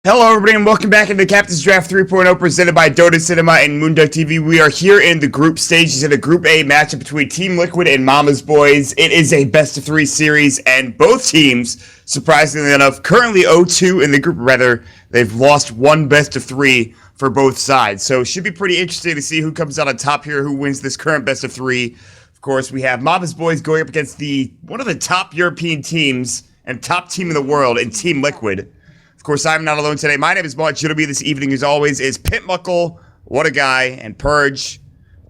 Hello, everybody, and welcome back into Captain's Draft 3.0 presented by Dota Cinema and moonducktv. We are here in the group stages in a Group A matchup between Team Liquid and Momma's Boys. It is a best-of-3 series, and both teams, surprisingly enough, currently 0-2 in the group. Rather, they've lost one best-of-3 for both sides. So it should be pretty interesting to see who comes out on top here, who wins this current best-of-3. Of course, we have Momma's Boys going up against one of the top European teams and top team in the world in Team Liquid. Of course, I'm not alone today. My name is Mark. Joining me this evening, as always, is Pitmuckle, what a guy, and Purge.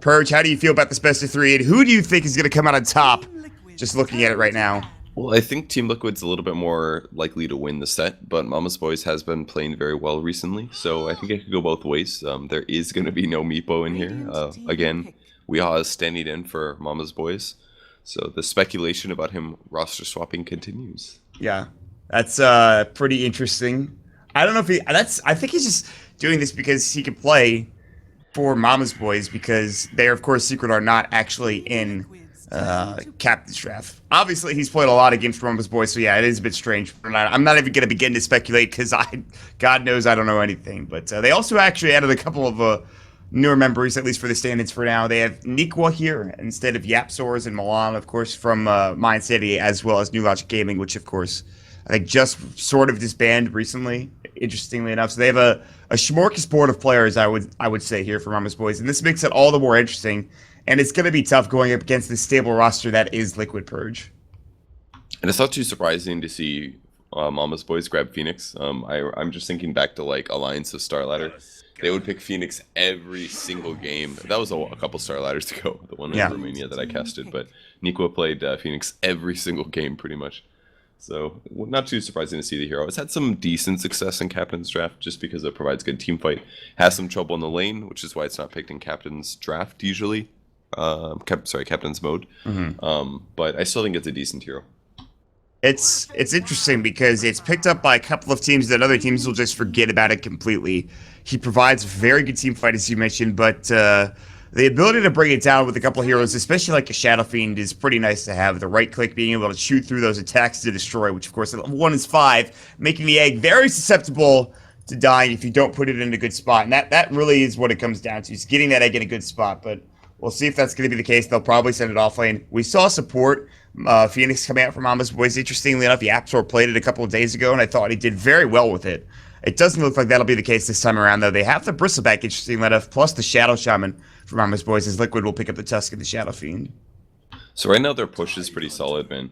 Purge, how do you feel about this best-of-3, and who do you think is going to come out on top, just looking at it right now? Well, I think Team Liquid's a little bit more likely to win the set, but Momma's Boys has been playing very well recently, so I think it could go both ways. There is going to be no Meepo in here. Again, Weehaw is standing in for Momma's Boys, so the speculation about him roster swapping continues. Yeah. That's pretty interesting. I don't know if I think he's just doing this because he can play for Momma's Boys because they, of course, Secret are not actually in Captain's Draft. Obviously, he's played a lot of games for Momma's Boys, so yeah, it is a bit strange. I'm not even going to begin to speculate because God knows I don't know anything. But they also actually added a couple of newer members, at least for the standings for now. They have Nikwa here instead of Yapsors and Milan, of course, from Mind City, as well as New Logic Gaming, which, of course, I think just sort of disbanded recently, interestingly enough. So they have a smorgasbord of players, I would say, here for Momma's Boys. And this makes it all the more interesting. And it's going to be tough going up against the stable roster that is Liquid Purge. And it's not too surprising to see Momma's Boys grab Phoenix. I'm just thinking back to, like, Alliance of Star Ladder. They would pick Phoenix every single game. That was a couple Star Ladders ago, the one in Romania that I casted. But Nikwa played Phoenix every single game, pretty much. So, not too surprising to see the hero. It's had some decent success in Captain's Draft just because it provides good team fight. Has some trouble in the lane, which is why it's not picked in Captain's Draft usually. Captain's Mode. But I still think it's a decent hero. It's interesting because it's picked up by a couple of teams that other teams will just forget about it completely. He provides very good team fight, as you mentioned, but the ability to bring it down with a couple of heroes, especially like a Shadow Fiend, is pretty nice to have. The right click, being able to shoot through those attacks to destroy, which of course at level 1 is 5, making the egg very susceptible to dying if you don't put it in a good spot. And that really is what it comes down to, is getting that egg in a good spot. But we'll see if that's going to be the case. They'll probably send it off lane. We saw support Phoenix coming out from Momma's Boys. Interestingly enough, Yapsor played it a couple of days ago, and I thought he did very well with it. It doesn't look like that'll be the case this time around, though. They have the Bristleback, interestingly enough, plus the Shadow Shaman for Momma's Boys, as Liquid will pick up the Tusk and the Shadow Fiend. So right now their push is pretty solid, man.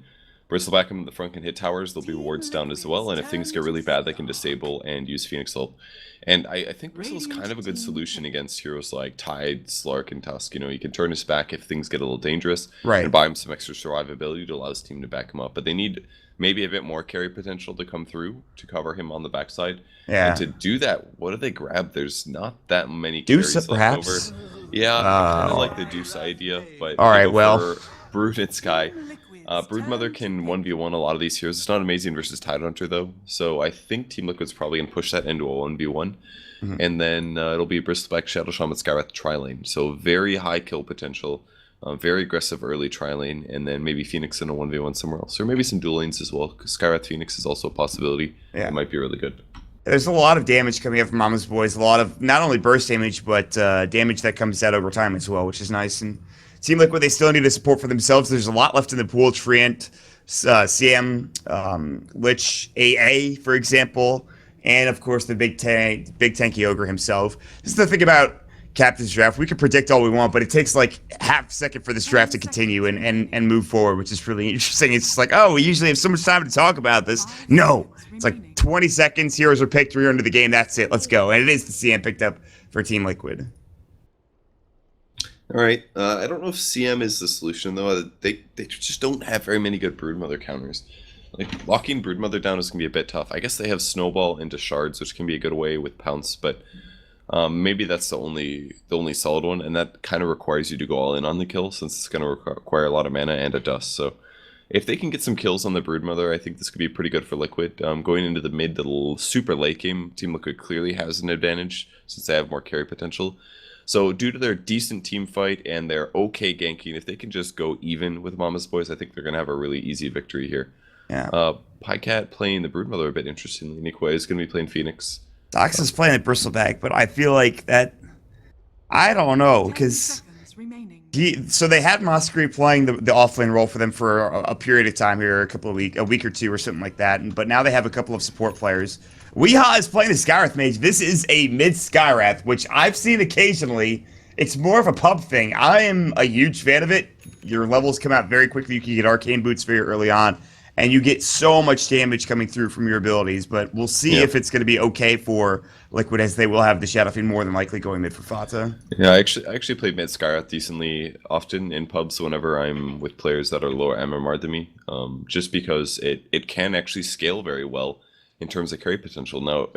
Bristleback in the front can hit towers, there'll be wards down as well, and if things get really bad, they can disable and use Phoenix ult. And I think Bristle's kind of a good solution against heroes like Tide, Slark, and Tusk. You know, he can turn his back if things get a little dangerous, and buy him some extra survivability to allow his team to back him up. But they need maybe a bit more carry potential to come through to cover him on the backside. Yeah. And to do that, what do they grab? There's not that many carries Deuce, perhaps? left over. Yeah, I kind of like the Deuce idea, but all right, well, Brood and Sky. Broodmother can 1v1 a lot of these heroes. It's not amazing versus Tidehunter, though. So I think Team Liquid's probably going to push that into a 1v1. And then it'll be Bristleback, Shadow Shaman, Skywrath, tri-lane. So very high kill potential. Very aggressive early tri-lane. And then maybe Phoenix in a 1v1 somewhere else. Or maybe some dual lanes as well. Because Skywrath Phoenix is also a possibility. Yeah. It might be really good. There's a lot of damage coming up from Momma's Boys. A lot of not only burst damage, but damage that comes out over time as well, which is nice. And Team Liquid, they still need a support for themselves. There's a lot left in the pool. Treant, CM, Lich, AA, for example, and of course the big tanky ogre himself. This is the thing about Captain's Draft. We can predict all we want, but it takes like half a second for this draft to continue and move forward, which is really interesting. It's just like, oh, we usually have so much time to talk about this. No, it's like 20 seconds. Heroes are picked. We're into the game. That's it. Let's go. And it is the CM picked up for Team Liquid. All right. I don't know if CM is the solution, though. They just don't have very many good Broodmother counters. Like, locking Broodmother down is going to be a bit tough. I guess they have Snowball into Shards, which can be a good way with Pounce, but maybe that's the only solid one, and that kind of requires you to go all in on the kill, since it's going to require a lot of mana and a dust. So if they can get some kills on the Broodmother, I think this could be pretty good for Liquid. Going into the mid to super late game, Team Liquid clearly has an advantage, since they have more carry potential. So due to their decent team fight and their okay ganking, if they can just go even with Momma's Boys, I think they're going to have a really easy victory here. Yeah. Pycat playing the Broodmother a bit interestingly. Nikwe is going to be playing Phoenix. Dox is playing at Bristleback, but I feel like that. I don't know, because so they had Mosquerie playing the offlane role for them for a period of time here, a week or two or something like that. But now they have a couple of support players. Weehaw is playing the Skywrath Mage. This is a mid Skywrath, which I've seen occasionally. It's more of a pub thing. I am a huge fan of it. Your levels come out very quickly. You can get arcane boots very early on, and you get so much damage coming through from your abilities. But we'll see if it's going to be okay for Liquid, as they will have the Shadow Fiend more than likely going mid for Fata. Yeah, I actually played mid Skywrath decently often in pubs whenever I'm with players that are lower MMR than me, just because it can actually scale very well in terms of carry potential. Now,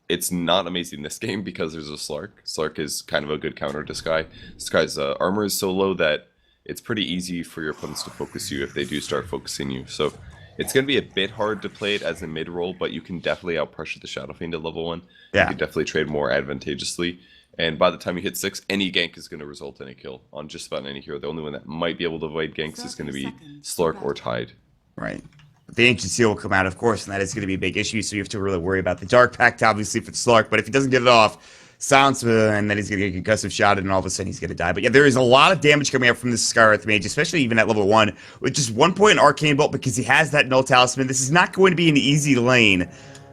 it's not amazing this game because there's a Slark. Slark is kind of a good counter to Sky. Sky's armor is so low that it's pretty easy for your opponents to focus you if they do start focusing you. So it's going to be a bit hard to play it as a mid role, but you can definitely out-pressure the Shadow Fiend at level 1. Yeah. You can definitely trade more advantageously. And by the time you hit 6, any gank is going to result in a kill on just about any hero. The only one that might be able to avoid ganks is going to be Slark or Tide. Right. The Ancient Seal will come out, of course, and that is going to be a big issue, so you have to really worry about the Dark Pact, obviously, for the Slark. But if he doesn't get it off, Silence, and then he's going to get a concussive shot, and all of a sudden he's going to die. But yeah, there is a lot of damage coming out from this Skywrath Mage, especially even at level 1, with just 1 point in Arcane Bolt because he has that Null Talisman. This is not going to be an easy lane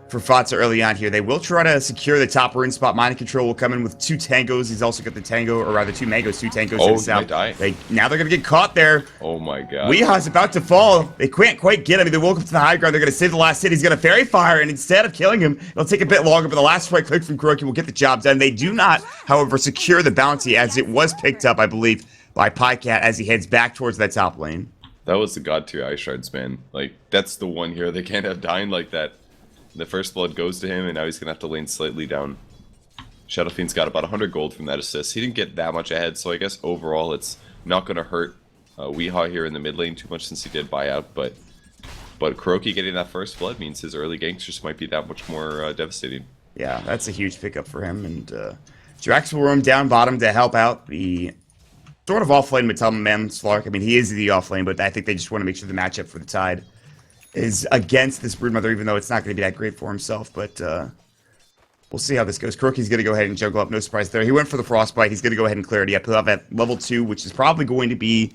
for Fatsa early on here. They will try to secure the top rune spot. Mind Control will come in with 2 tangos. He's also got the tango, or rather 2 mangoes, 2 tangos to the south. Now they're going to get caught there. Oh my god. Weeha's about to fall. They can't quite get him. They woke up to the high ground. They're going to save the last hit. He's going to Fairy Fire, and instead of killing him, it'll take a bit longer, but the last right click from Kuroki will get the job done. They do not, however, secure the bounty, as it was picked up, I believe, by Pycat as he heads back towards that top lane. That was the god tier Ice Shards, man. Like, that's the one hero they can't have dying like that. The first blood goes to him, and now he's going to have to lane slightly down. Shadow Fiend's got about 100 gold from that assist. He didn't get that much ahead, so I guess overall it's not going to hurt Weehaw here in the mid lane too much since he did buy out, but Kuroki getting that first blood means his early ganks just might be that much more devastating. Yeah, that's a huge pickup for him, and Drax will roam down bottom to help out the sort of off-lane Matama Man Slark. I mean, he is the off-lane, but I think they just want to make sure the matchup for the Tide is against this Broodmother, even though it's not going to be that great for himself, but we'll see how this goes. Kuroki's going to go ahead and juggle up, no surprise there. He went for the Frostbite. He's going to go ahead and clear it. Yep, he'll have at level 2, which is probably going to be,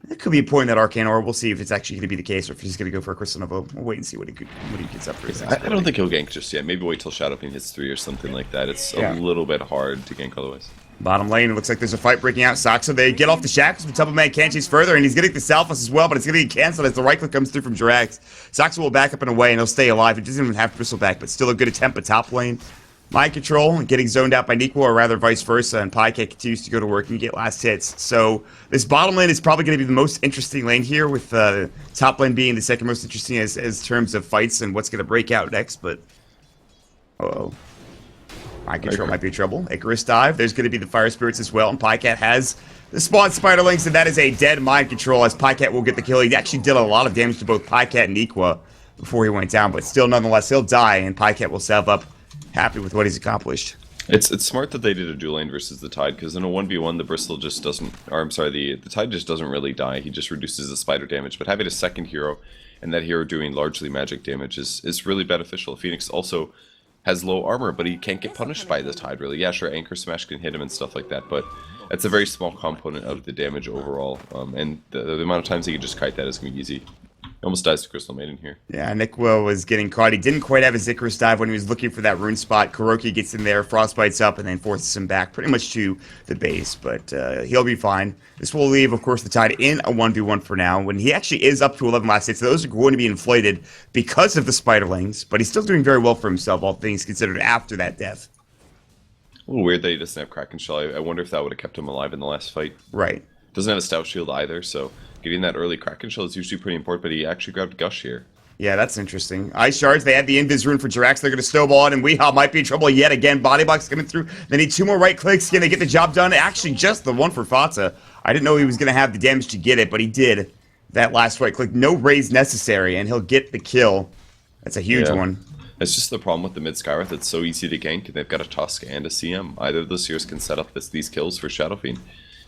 it could be a point in that Arcane Aura. We'll see if it's actually going to be the case, or if he's going to go for a Crystal Nova. We'll wait and see what he gets up for his next I don't think he'll gank just yet. Maybe wait till Shadow Fiend hits 3 or something like that. It's a little bit hard to gank otherwise. Bottom lane, it looks like there's a fight breaking out. Saxo, they get off the shackles, but Double Man can't chase further, and he's getting the Salphus as well, but it's going to get canceled as the right click comes through from Jirax. Saxo will back up and away, and he'll stay alive. He doesn't even have Bristleback, but still a good attempt at top lane. Mind Control, getting zoned out by Nikwa, or rather vice versa, and Pycat continues to go to work and get last hits. So this bottom lane is probably going to be the most interesting lane here, with top lane being the second most interesting as terms of fights and what's going to break out next, but... Uh-oh. Mind Control might be trouble. Icarus Dive. There's going to be the Fire Spirits as well. And Pycat has the Spawn Spiderlings, and that is a dead Mind Control as Pycat will get the kill. He actually did a lot of damage to both Pycat and Nikwa before he went down, but still, nonetheless, he'll die, and Pycat will salve up happy with what he's accomplished. It's smart that they did a dual lane versus the Tide, because in a 1v1, the Bristle just doesn't... Or, I'm sorry, the Tide just doesn't really die. He just reduces the spider damage, but having a second hero, and that hero doing largely magic damage is really beneficial. Phoenix also has low armor, but he can't get punished by the Tide, really. Yeah, sure, Anchor Smash can hit him and stuff like that, but it's a very small component of the damage overall, and the amount of times he can just kite that is going to be easy. He almost dies to Crystal Maiden here. Yeah, Nikwa was getting caught. He didn't quite have his Icarus Dive when he was looking for that rune spot. Kuroki gets in there, Frostbites up, and then forces him back pretty much to the base, but he'll be fine. This will leave, of course, the Tide in a 1v1 for now, when he actually is up to 11 last hits. So those are going to be inflated because of the Spiderlings, but he's still doing very well for himself, all things considered, after that death. A little weird that he doesn't have Kraken Shell. I wonder if that would have kept him alive in the last fight. Right. Doesn't have a Stout Shield either, so getting that early Kraken Shell is usually pretty important, but he actually grabbed Gush here. Yeah, that's interesting. Ice Shards, they have the Invis rune for Jirax. They're going to snowball it, and Weehaw might be in trouble yet again. Body Box coming through. They need 2 more right clicks. Can they get the job done? Actually, just the one for Fatsa. I didn't know he was going to have the damage to get it, but he did. That last right click. No raise necessary, and he'll get the kill. That's a huge one. That's just the problem with the mid Skywrath. It's so easy to gank, and they've got a Tusk and a CM. Either of those heroes can set up these kills for Shadow Fiend.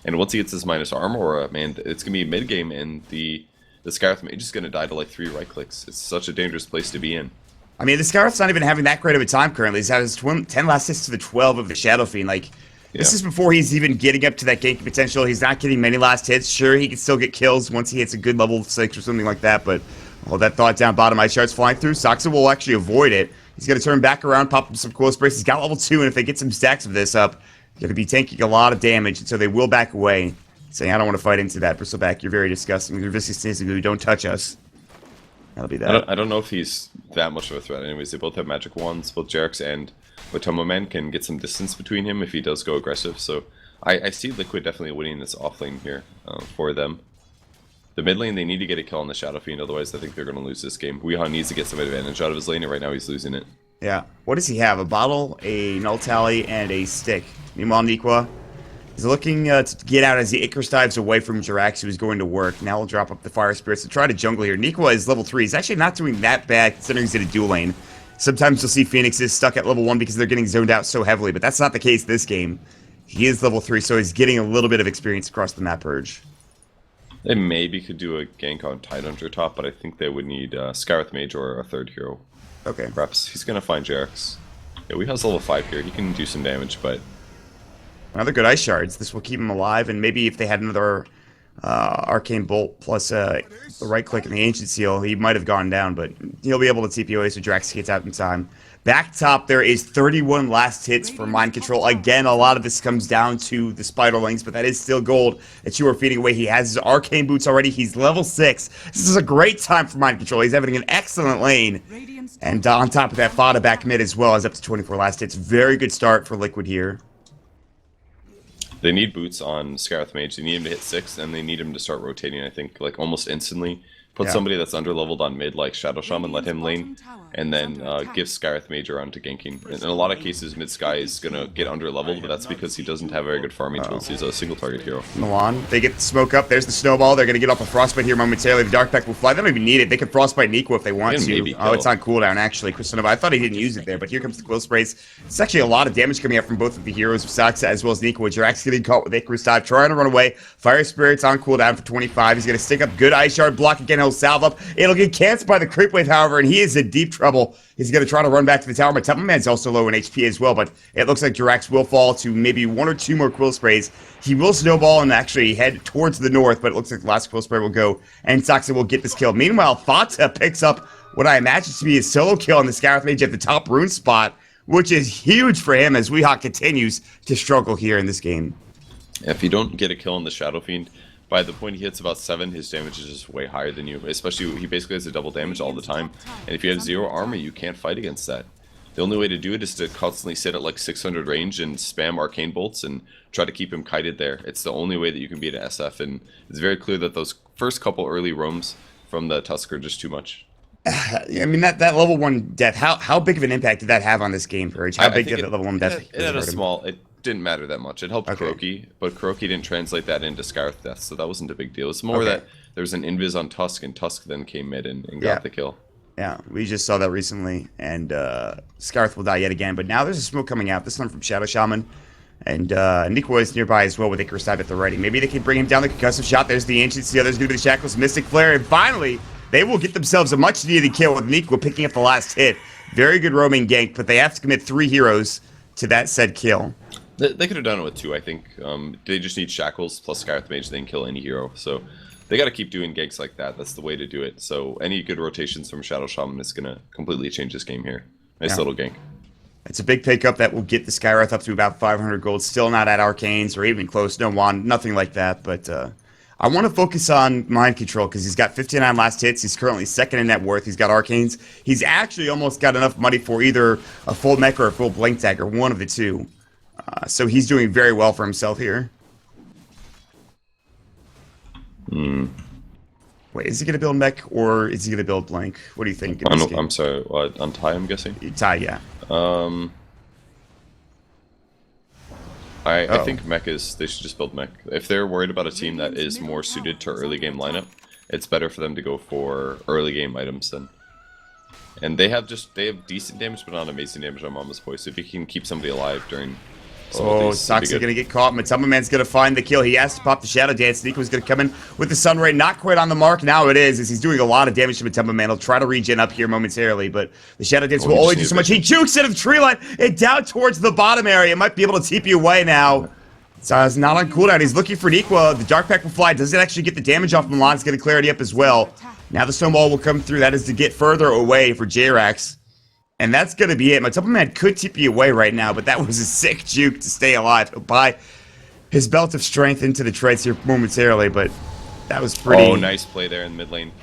And once he gets his minus armor, man, it's going to be mid-game, and the the Scarith Mage is going to die to like 3 right clicks. It's such a dangerous place to be in. I mean, the Scarith's not even having that great of a time currently. He's had his 10 last hits to the 12 of the Shadow Fiend. Like, this is before he's even getting up to that ganking potential. He's not getting many last hits. Sure, he can still get kills once he hits a good level 6 or something like that, but all that thought down bottom, Ice Shard's flying through. Soxa will actually avoid it. He's going to turn back around, pop up some Coil Sprays. He's got level 2, and if they get some stacks of this up, he's going to be taking a lot of damage, and so they will back away, saying, I don't want to fight into that. Bristleback, you're very disgusting. You're viscous, don't touch us. That'll be that. I don't know if he's that much of a threat. Anyways, they both have magic wands. Both Jerax and Watomo Man can get some distance between him if he does go aggressive. So I see Liquid definitely winning this off lane here for them. The mid lane, they need to get a kill on the Shadow Fiend, otherwise I think they're going to lose this game. Weehaw needs to get some advantage out of his lane, and right now he's losing it. Yeah. What does he have? A bottle, a null tally, and a stick. Meanwhile, Nikwa is looking to get out as the Icarus dives away from Jerax, who is going to work. Now we'll drop up the Fire Spirits to try to jungle here. Nikwa is level 3. He's actually not doing that bad considering he's in a dual lane. Sometimes you'll see Phoenixes stuck at level 1 because they're getting zoned out so heavily, but that's not the case this game. He is level 3, so he's getting a little bit of experience across the map purge. They maybe could do a gank on Tidehunter top, but I think they would need Scarith Mage or a third hero. Okay. Perhaps he's going to find Jerax. Yeah, Weehaw's level 5 here. He can do some damage, but... Another good Ice Shards. This will keep him alive, and maybe if they had another Arcane Bolt plus the right click and the Ancient Seal, he might have gone down, but he'll be able to TP away so Jerax gets out in time. Back top, there is 31 last hits for Mind Control. Again, a lot of this comes down to the Spiderlings, but that is still gold that you are feeding away. He has his Arcane Boots already. He's level 6. This is a great time for Mind Control. He's having an excellent lane. And on top of that, Fada back mid as well is up to 24 last hits. Very good start for Liquid here. They need boots on Scarith Mage. They need him to hit 6, and they need him to start rotating, I think, like almost instantly. Put somebody that's under-leveled on mid, like Shadow Shaman, let him lane, and then give Scarith Mage around to ganking. In a lot of cases, mid-sky is going to get under-leveled, but that's because he doesn't have very good farming tools. He's a single-target hero. Milan, they get the smoke up. There's the snowball. They're going to get off a Frostbite here momentarily. The Dark Pack will fly. They don't even need it. They can Frostbite Nico if they want to. Oh, it's on cooldown, actually. Christonova, I thought he didn't use it there, but here comes the Quill Sprays. It's actually a lot of damage coming out from both of the heroes of Soxa as well as Nico. Jerax getting caught with Icarus Dive, trying to run away. Fire Spirit's on cooldown for 25. He's going to stick up good Ice Shard block again. He'll salve up. It'll get canceled by the Creep Wave, however, and he is in deep trouble. He's going to try to run back to the tower. My Temple Man's also low in HP as well, but it looks like Jerax will fall to maybe 1 or 2 more Quill Sprays. He will snowball and actually head towards the north, but it looks like the last Quill Spray will go, and Soxa will get this kill. Meanwhile, Fata picks up what I imagine to be a solo kill on the Scarith Mage at the top rune spot, which is huge for him as Weehawk continues to struggle here in this game. If you don't get a kill on the Shadow Fiend, by the point he hits about 7, his damage is just way higher than you. Especially, he basically has a double damage all the time. And if you have 0 armor, you can't fight against that. The only way to do it is to constantly sit at like 600 range and spam Arcane Bolts and try to keep him kited there. It's the only way that you can beat an SF, and it's very clear that those first couple early roams from the Tusk are just too much. I mean, that level 1 death, how big of an impact did that have on this game, Purge? How big did that level 1 death? It had a small... It didn't matter that much. It helped Kuroki, but Kuroki didn't translate that into Scarith death, so that wasn't a big deal. It's more that there was an invis on Tusk, and Tusk then came mid and got the kill. Yeah, we just saw that recently, and Scarith will die yet again, but now there's a smoke coming out, this one from Shadow Shaman, and Nico is nearby as well with Icarus Dive at the ready. Maybe they can bring him down the concussive shot. There's the Ancients, the others due to the Shackles, Mystic Flare, and finally, they will get themselves a much-needed kill with Nico picking up the last hit. Very good roaming gank, but they have to commit 3 heroes to that said kill. They could have done it with 2, I think. They just need Shackles plus Scarith Mage, they can kill any hero. So they got to keep doing ganks like that. That's the way to do it. So any good rotations from Shadow Shaman is going to completely change this game here. Nice little gank. It's a big pickup that will get the Skywrath up to about 500 gold. Still not at Arcanes or even close. No wand, nothing like that. But I want to focus on Mind Control because he's got 59 last hits. He's currently 2nd in net worth. He's got Arcanes. He's actually almost got enough money for either a full mech or a full Blink Dagger, one of the two. So he's doing very well for himself here. Wait, is he going to build mech or is he going to build Blink? What do you think? I'm sorry, what, on Ty, I'm guessing? Ty, yeah. I think mech is, they should just build mech. If they're worried about a team that is more suited to early game lineup, it's better for them to go for early game items then. And they have decent damage, but not amazing damage on Momma's Boy. So if you can keep somebody alive during So Sox are going to get caught. Matumba Man's going to find the kill. He has to pop the Shadow Dance. Nico's going to come in with the Sun Ray. Not quite on the mark. Now it is, as he's doing a lot of damage to Matumba Man. He'll try to regen up here momentarily, but the Shadow Dance will only do so much. He jukes it of the tree line and down towards the bottom area. Might be able to TP away now. So it's not on cooldown. He's looking for Nico. The Dark Pack will fly. Doesn't actually get the damage off Milan. It's going to clarity up as well. Now the Snowball will come through. That is to get further away for J-Rax. And that's going to be it. Matumba Man could TP away right now, but that was a sick juke to stay alive. He'll buy his belt of strength into the treads here momentarily, but that was pretty... Oh, nice play there in the mid lane.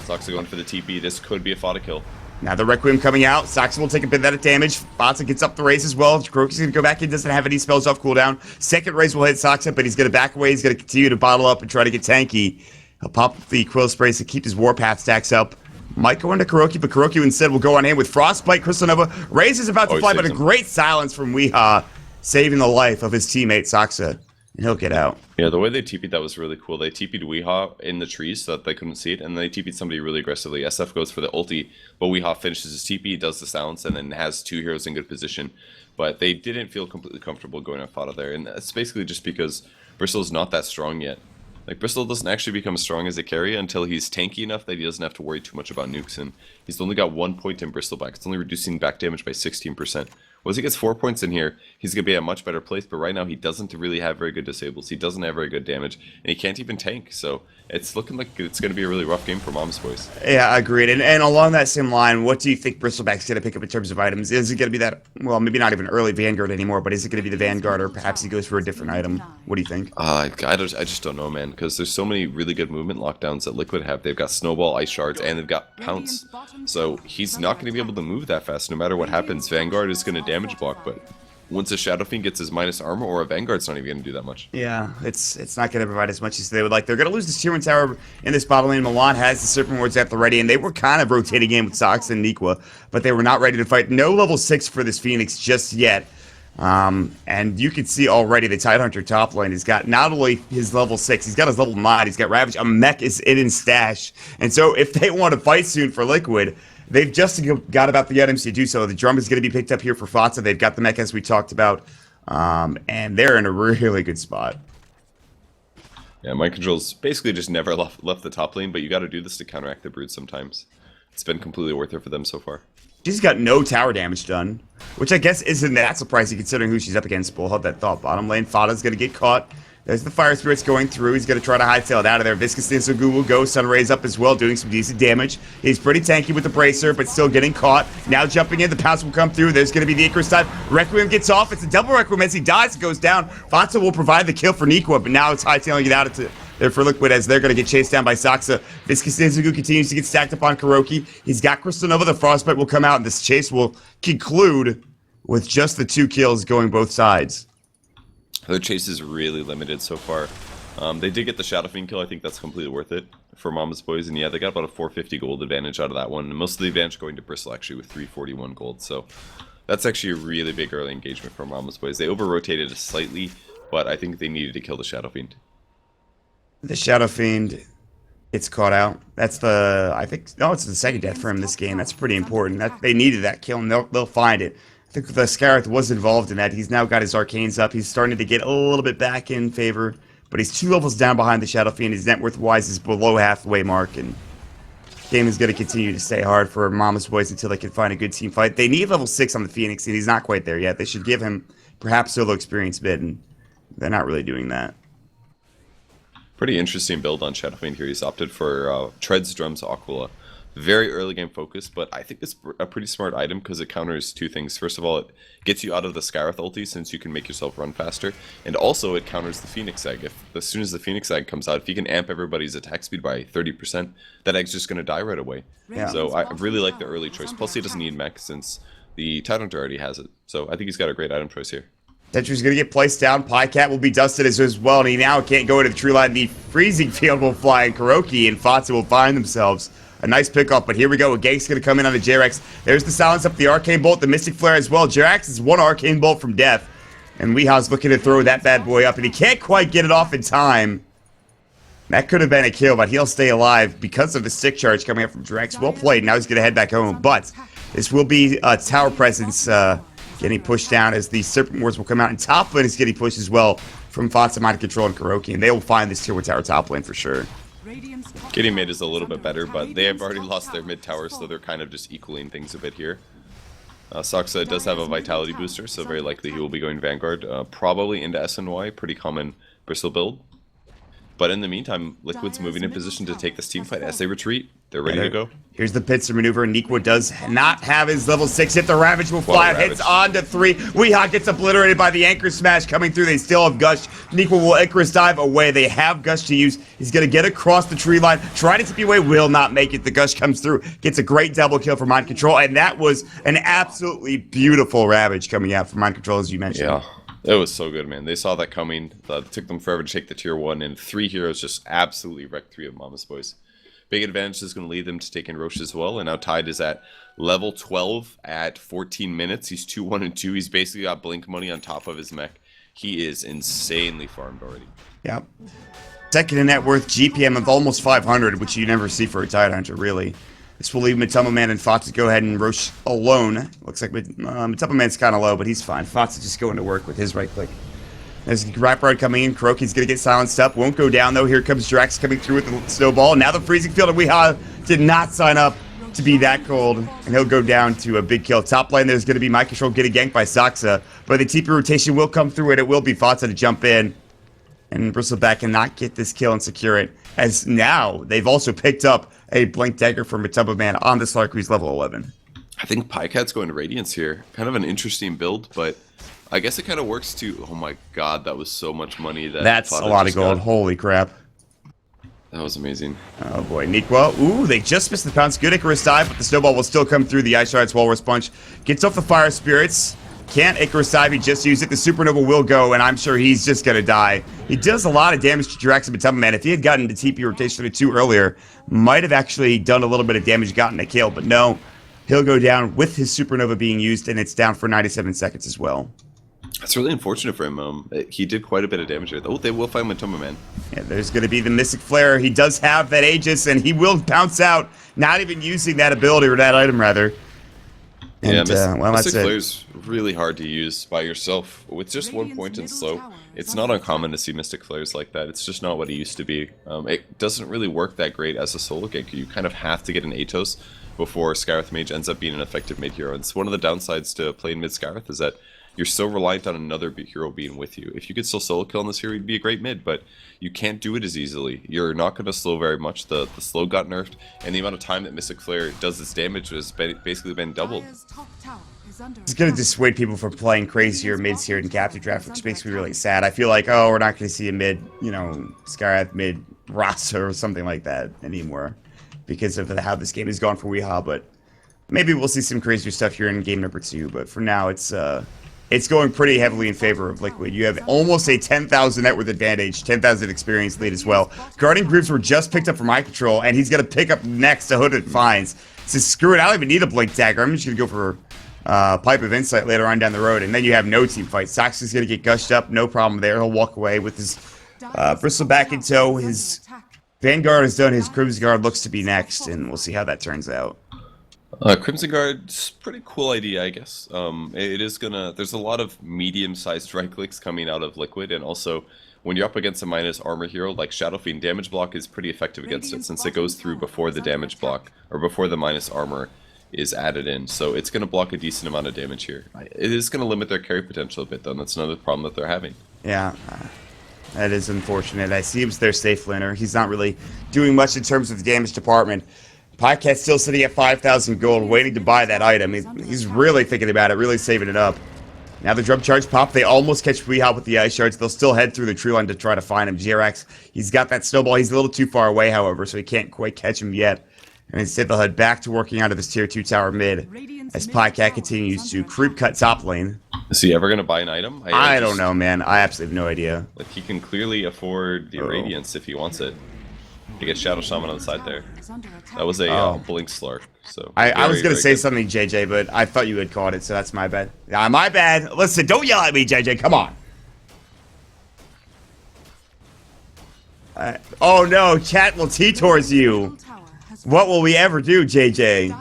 Sox are going for the TP. This could be a fodder kill. Now the Requiem coming out. Sox will take a bit of that damage. Fatsa gets up the raise as well. Kuroki's going to go back in. Doesn't have any spells off cooldown. Second raise will hit Sox up, but he's going to back away. He's going to continue to bottle up and try to get tanky. He'll pop the Quill Sprays to keep his Warpath stacks up. Might go into Kuroki, but Kuroki instead will go on in with Frostbite. Crystal Nova. Raze is about to fly, but a great silence from Weehaw, saving the life of his teammate Soxa. And he'll get out. Yeah, the way they TP'd that was really cool. They TP'd Weehaw in the trees so that they couldn't see it, and they TP'd somebody really aggressively. SF goes for the ulti, but Weehaw finishes his TP, does the silence, and then has two heroes in good position. But they didn't feel completely comfortable going off out of there, and that's basically just because Bristol's not that strong yet. Like, Bristol doesn't actually become strong as a carry until he's tanky enough that he doesn't have to worry too much about nukes, and he's only got 1 point in Bristol back. It's only reducing back damage by 16%. Once he gets 4 points in here, he's going to be at a much better place, but right now he doesn't really have very good disables. He doesn't have very good damage, and he can't even tank, so it's looking like it's going to be a really rough game for Mom's Boys. Yeah, agreed. And along that same line, what do you think Bristleback's going to pick up in terms of items? Is it going to be that, well, maybe not even early Vanguard anymore, but is it going to be the Vanguard, or perhaps he goes for a different item? What do you think? I just don't know, man, because there's so many really good movement lockdowns that Liquid have. They've got Snowball, Ice Shards, and they've got Pounce, so he's not going to be able to move that fast no matter what happens. Vanguard is going to damage block, but once a Shadow Fiend gets his minus armor, or a Vanguard's not even going to do that much. Yeah, it's not going to provide as much as they would like. They're going to lose this Tier 1 tower in this bottle lane. Milan has the Serpent Wards at the ready, and they were kind of rotating in with Sox and Nikwa, but they were not ready to fight. No level 6 for this Phoenix just yet. And you can see already the Tidehunter top lane has got not only his level 6, he's got his level 9, he's got Ravage, a mech is in stash. And so if they want to fight soon for Liquid, they've just got about the items to do so. The drum is going to be picked up here for Fatsa. They've got the mech as we talked about. And they're in a really good spot. Yeah, Mind Control's basically just never left the top lane, but you got to do this to counteract the Brutes sometimes. It's been completely worth it for them so far. She's got no tower damage done, which I guess isn't that surprising considering who she's up against. We'll hold that thought. Bottom lane, Fada's going to get caught. There's the Fire Spirits going through. He's going to try to hightail it out of there. Viscous Ninsogu will go. Sunrays up as well, doing some decent damage. He's pretty tanky with the Bracer, but still getting caught. Now jumping in. The Pounce will come through. There's going to be the Icarus dive. Requiem gets off. It's a double Requiem as he dies. It goes down. Fatsa will provide the kill for Nikwa, but now it's hightailing it out into there for Liquid as they're going to get chased down by Soxa. Viscous Ninsogu continues to get stacked up on Kuroki. He's got Crystal Nova. The Frostbite will come out, and this chase will conclude with just the 2 kills going both sides. Their chase is really limited so far. They did get the Shadow Fiend kill. I think that's completely worth it for Mama's Boys. And yeah, they got about a 450 gold advantage out of that one. And most of the advantage going to Bristle actually with 341 gold. So that's actually a really big early engagement from Mama's Boys. They over-rotated slightly, but I think they needed to kill the Shadow Fiend. The Shadow Fiend, it's caught out. That's the, I think, no, it's the second death for him this game. That's pretty important. They needed that kill, and they'll find it. I think the Scarith was involved in that. He's now got his Arcanes up. He's starting to get a little bit back in favor, but he's 2 levels down behind the Shadow Fiend. His net worth-wise is below halfway mark, and the game is going to continue to stay hard for Mama's Boys until they can find a good team fight. They need level 6 on the Phoenix, and he's not quite there yet. They should give him perhaps solo experience bit, and they're not really doing that. Pretty interesting build on Shadow Fiend here. He's opted for Treads, Drums, Aquila. Very early game focus, but I think it's a pretty smart item because it counters 2 things. First of all, it gets you out of the Scarith ulti since you can make yourself run faster, and also it counters the Phoenix Egg. As soon as the Phoenix Egg comes out, if you can amp everybody's attack speed by 30%, that egg's just going to die right away. Yeah. So I really like the early choice. Plus he doesn't need mech since the Tidehunter already has it. So I think he's got a great item choice here. Sentry's going to get placed down. Pycat will be dusted as well, and he now can't go into the tree line. The freezing field will fly, and Kuroki and Fatsa will find themselves a nice pickoff, but here we go. A gank's going to come in on the J-Rex. There's the silence up the Arcane Bolt, the Mystic Flare as well. J-Rex is 1 Arcane Bolt from death, and Weehaw's looking to throw that bad boy up, and he can't quite get it off in time. That could have been a kill, but he'll stay alive because of the stick charge coming up from J-Rex. Well played. Now he's going to head back home, but this will be a tower presence getting pushed down as the Serpent Wards will come out, and top lane is getting pushed as well from Fatsa, Mind Control, and Kuroki, and they will find this tier 1 tower top lane for sure. Getting mid is a little bit better, but they have already lost their mid tower, so they're kind of just equaling things a bit here. Saksa does have a vitality booster, so very likely he will be going Vanguard, probably into SNY, pretty common Bristle build. But in the meantime, Liquid's moving in position to take this team fight as they retreat. They're ready to go. Here's the pincer maneuver. Nikwa does not have his level 6 hit. The Ravage will fly. Hits on to 3. Weehaw gets obliterated by the Anchor Smash coming through. They still have Gush. Nikwa will Icarus dive away. They have Gush to use. He's going to get across the tree line. Try to TP away. Will not make it. The Gush comes through. Gets a great double kill for Mind Control. And that was an absolutely beautiful Ravage coming out from Mind Control, as you mentioned. Yeah. It was so good, man. They saw that coming. It took them forever to take the tier 1, and 3 heroes just absolutely wrecked 3 of Momma's boys. Big advantage is going to lead them to taking Roche as well, and now Tide is at level 12 at 14 minutes. He's 2-1-2. He's basically got blink money on top of his mech. He is insanely farmed already. Yep. Second in net worth, GPM of almost 500, which you never see for a Tide Hunter, really. This will leave Matama Man and Fatsa go ahead and Roche alone. Looks like Matama Man's kind of low, but he's fine. Fatsa just going to work with his right click. There's Raprod coming in. Kuroki's going to get silenced up. Won't go down, though. Here comes Drax coming through with the snowball. Now the freezing field, and Weehaw did not sign up to be that cold, and he'll go down to a big kill. Top lane, there's going to be Mind Control getting ganked by Saksa, but the TP rotation will come through, and it will be Fatsa to jump in and Bristleback and not get this kill and secure it, as now they've also picked up a Blink Dagger from Mataba Man on the Slark, who's level 11. I think Pycat's going to Radiance here. Kind of an interesting build, but I guess it kind of works too. Oh my god, that was so much money. That's a lot of gold. Holy crap. That was amazing. Oh boy, Nikwa. Ooh, they just missed the pounce. Good Icarus dive, but the snowball will still come through. The Ice Shards Walrus Punch gets off the Fire Spirits. Can't Icarus dive, he just used it. The Supernova will go, and I'm sure he's just going to die. He does a lot of damage to Drax and Matama Man. If he had gotten the TP rotation of 2 earlier, might have actually done a little bit of damage, gotten a kill, but no. He'll go down with his Supernova being used, and it's down for 97 seconds as well. That's really unfortunate for him. He did quite a bit of damage here. Oh, they will find Matama Man. Yeah, there's going to be the Mystic Flare. He does have that Aegis, and he will bounce out, not even using that ability, or that item, rather. And, yeah, well, Mystic that's Flare's really hard to use by yourself. With just 1 point and slow, it's not uncommon to see Mystic Flares like that. It's just not what it used to be. It doesn't really work that great as a solo ganker. You kind of have to get an Atos before Scarith Mage ends up being an effective mid hero. And it's one of the downsides to playing mid Scarith is that you're so reliant on another hero being with you. If you could still solo kill on this hero, you'd be a great mid, but you can't do it as easily. You're not going to slow very much. The slow got nerfed, and the amount of time that Mystic Flare does its damage has basically been doubled. It's going to dissuade people from playing crazier mids here in Captive Draft, which makes me really sad. I feel like, oh, we're not going to see a mid, Skyrath mid Rasa or something like that anymore because of how this game has gone for Weehaw, but maybe we'll see some crazier stuff here in game number 2, but for now, it's going pretty heavily in favor of Liquid. You have almost a 10,000 net worth advantage, 10,000 experience lead as well. Guardian Groups were just picked up for Mind Control, and he's going to pick up next to Hooded Finds. So screw it, I don't even need a Blink Dagger. I'm just going to go for Pipe of Insight later on down the road, and then you have no team fight. Sox is going to get gushed up, no problem there. He'll walk away with his Bristle back in tow. His Vanguard is done, his Crimson Guard looks to be next, and we'll see how that turns out. Crimson Guard's pretty cool idea, I guess. It is gonna. There's a lot of medium-sized right clicks coming out of Liquid, and also when you're up against a minus armor hero like Shadow Fiend, damage block is pretty effective against it since it goes through before the damage block or before the minus armor is added in. So it's gonna block a decent amount of damage here. It is gonna limit their carry potential a bit, though. And that's another problem that they're having. Yeah. That is unfortunate. I see him as their safe laner. He's not really doing much in terms of the damage department. Podcast's still sitting at 5,000 gold, waiting to buy that item. He's really thinking about it, really saving it up. Now the drum charge pop. They almost catch Weehaw with the Ice Shards. They'll still head through the tree line to try to find him. Jirax, he's got that snowball. He's a little too far away, however, so he can't quite catch him yet. And instead they'll head back to working out of this tier 2 tower mid as Podcast continues to creep cut top lane. Is he ever going to buy an item? I don't know, man. I absolutely have no idea. Like, he can clearly afford the Radiance if he wants it. To get Shadow Shaman on the side there. That was a Blink Slark. So I was going to say something, JJ, but I thought you had caught it, so that's my bad. My bad. Listen, don't yell at me, JJ. Come on. Oh, no. Chat will T-tours you. What will we ever do, JJ?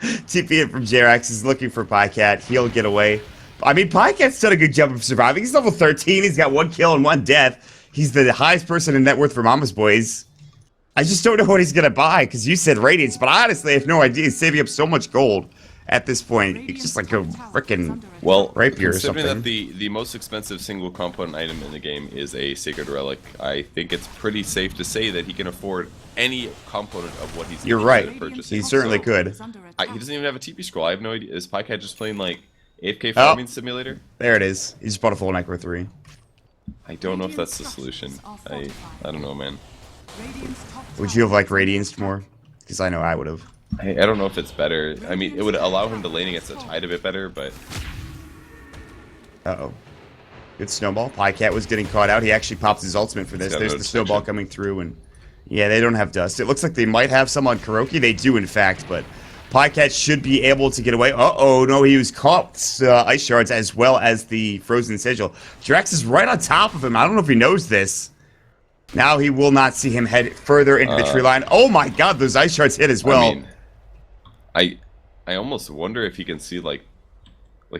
TP in from Jerax is looking for Pycat. He'll get away. I mean, Pycat's done a good job of surviving. He's level 13. He's got 1 kill and 1 death. He's the highest person in net worth for Mama's Boys. I just don't know what he's going to buy, because you said Radiance, but I honestly have no idea. He's saving up so much gold at this point. It's just like a freaking rapier or something. Considering that the most expensive single component item in the game is a Sacred Relic, I think it's pretty safe to say that he can afford any component of what he's purchasing. He certainly could. He doesn't even have a TP scroll. I have no idea. Is Pycat just playing like AFK farming simulator? There it is. He just bought a full Necro 3. I don't know if that's the solution. I don't know, man. Would you have liked Radianced more? Because I know I would have. I don't know if it's better. I mean, it would allow him to lane against the Tide a bit better, but... Uh-oh. Good snowball. Pycat was getting caught out. He actually pops his ultimate for this. There's the snowball coming through, and... Yeah, they don't have dust. It looks like they might have some on Kuroki. They do, in fact, but... Pycat should be able to get away. Uh-oh, no, he was caught ice shards as well as the frozen sigil. Drax is right on top of him. I don't know if he knows this. Now he will not see him head further into the tree line. Oh my god, those ice shards hit as well. I mean, I almost wonder if he can see, like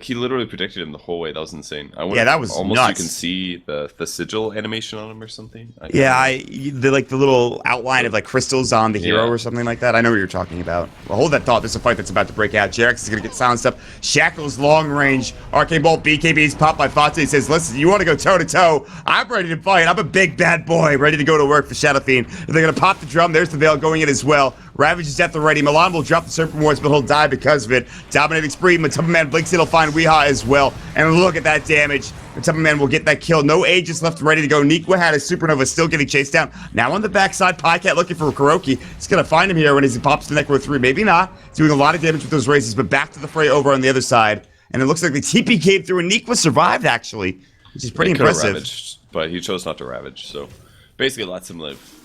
he literally predicted him the whole way. That was insane. I yeah, that was almost nuts. You can see the sigil animation on him or something. Yeah, the little outline of like crystals on the hero or something like that. I know what you're talking about. Well, hold that thought. There's a fight that's about to break out. Jerax is gonna get silenced up. Shackles long range. Arcane Bolt. BKB's popped by Fatu. He says, "Listen, you want to go toe to toe? I'm ready to fight. I'm a big bad boy, ready to go to work for Shadow Fiend." They're gonna pop the drum. There's the Veil going in as well. Ravage is at the ready. Milan will drop the Serpent Wards, but he'll die because of it. Dominating spree. Matuma Man blinks. It'll find Weehaw as well. And look at that damage. Matuma Man will get that kill. No Aegis left ready to go. Nikwa had a Supernova still getting chased down. Now on the backside, Pycat looking for Kuroki. He's going to find him here when he pops the Necro 3. Maybe not. Doing a lot of damage with those races, but back to the fray over on the other side. And it looks like the TP came through and Nikwa survived, actually, which is pretty impressive. Ravaged, but he chose not to ravage, so basically lets him live.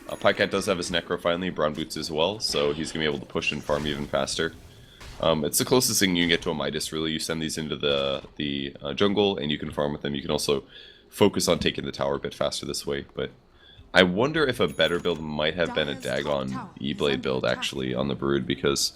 Pycat does have his Necro finally, Brown Boots as well, so he's going to be able to push and farm even faster. It's the closest thing you can get to a Midas, really. You send these into the jungle, and you can farm with them. You can also focus on taking the tower a bit faster this way, but I wonder if a better build might have been a Dagon E-Blade build, actually, on the Brood, because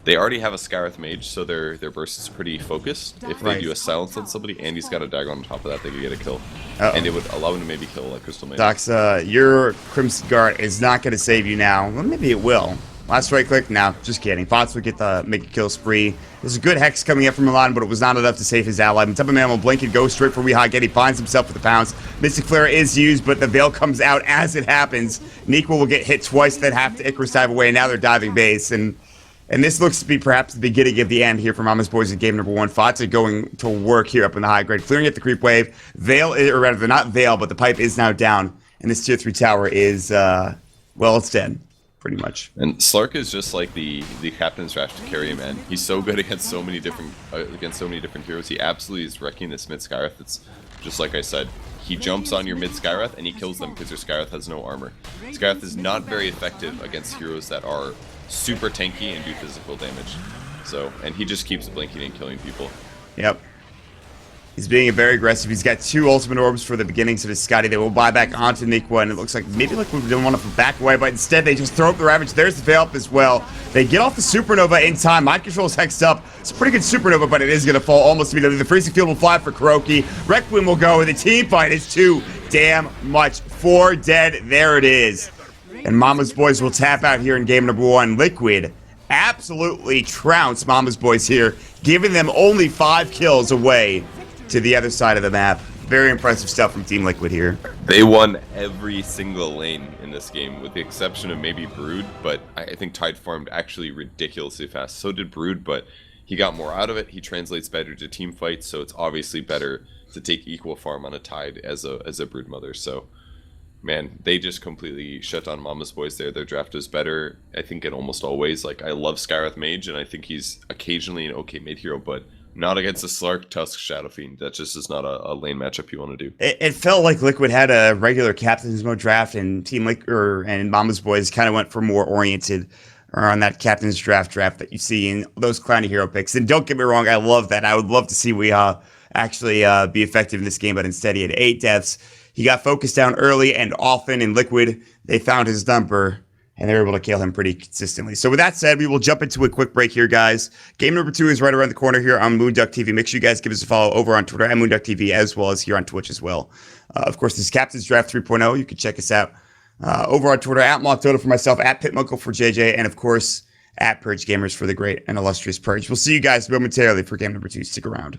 they already have a Scarith Mage, so their burst is pretty focused. If they do a silence on somebody, and he's got a Dagon on top of that, they could get a kill. And it would allow him to maybe kill like Crystal Mage. Doxa, your Crimson Guard is not going to save you now. Well, maybe it will. Last right click? No, just kidding. Bots would get the make a kill spree. There's a good hex coming up from Milan, but it was not enough to save his ally. Matuma Man will blink and go straight for Weehaw. He finds himself with the pounce. Mystic Flare is used, but the Veil comes out as it happens. Nikwa will get hit twice, then have to Icarus dive away, and now they're diving base. And this looks to be perhaps the beginning of the end here for Mama's Boys in game number 1. Fata going to work here up in the high grade, clearing at the creep wave. Veil, or rather, not Veil, but the pipe is now down, and this tier 3 tower is, well, it's dead. Pretty much. And Slark is just like the captain's draft to carry, man. He's so good against so many different heroes. He absolutely is wrecking this mid Skywrath. It's just like I said. He jumps on your mid Skywrath and he kills them because your Skywrath has no armor. Skywrath is not very effective against heroes that are super tanky and do physical damage. So, and he just keeps blinking and killing people. Yep. He's being very aggressive. He's got 2 ultimate orbs for the beginnings of his Scotty. They will buy back onto Nikwa, and it looks like maybe Liquid didn't want to back away, but instead they just throw up the Ravage. There's the Veil up as well. They get off the Supernova in time. Mind Control is hexed up. It's a pretty good Supernova, but it is going to fall almost immediately. The Freezing Field will fly for Kuroki. Requiem will go, and the team fight is too damn much. 4 dead. There it is. And Mama's Boys will tap out here in game number 1. Liquid absolutely trounce Mama's Boys here, giving them only 5 kills away to the other side of the map. Very impressive stuff from Team Liquid here. They won every single lane in this game, with the exception of maybe Brood, but I think Tide farmed actually ridiculously fast. So did Brood, but he got more out of it. He translates better to team fights, so it's obviously better to take equal farm on a Tide as a Brood mother. So, man, they just completely shut down Mama's Boys there. Their draft is better, I think, in almost all ways. Like, I love Skywrath Mage, and I think he's occasionally an okay mid hero, but not against a Slark, Tusk, Shadow Fiend. That just is not a lane matchup you want to do. It felt like Liquid had a regular Captain's Mode draft, and Team Liquid and Mama's Boys kind of went for more oriented on that Captain's draft that you see in those clowny hero picks. And don't get me wrong, I love that. I would love to see Weehaw actually be effective in this game, but instead he had 8 deaths. He got focused down early and often in Liquid. They found his number, and they're able to kill him pretty consistently. So with that said, we will jump into a quick break here, guys. Game number 2 is right around the corner here on moonducktv. Make sure you guys give us a follow over on Twitter at moonducktv, as well as here on Twitch as well. Of course, this is Captain's Draft 3.0. You can check us out over on Twitter at Montoto for myself, at Pitmunkle for JJ, and of course, at Purge Gamers for the great and illustrious Purge. We'll see you guys momentarily for game number 2. Stick around.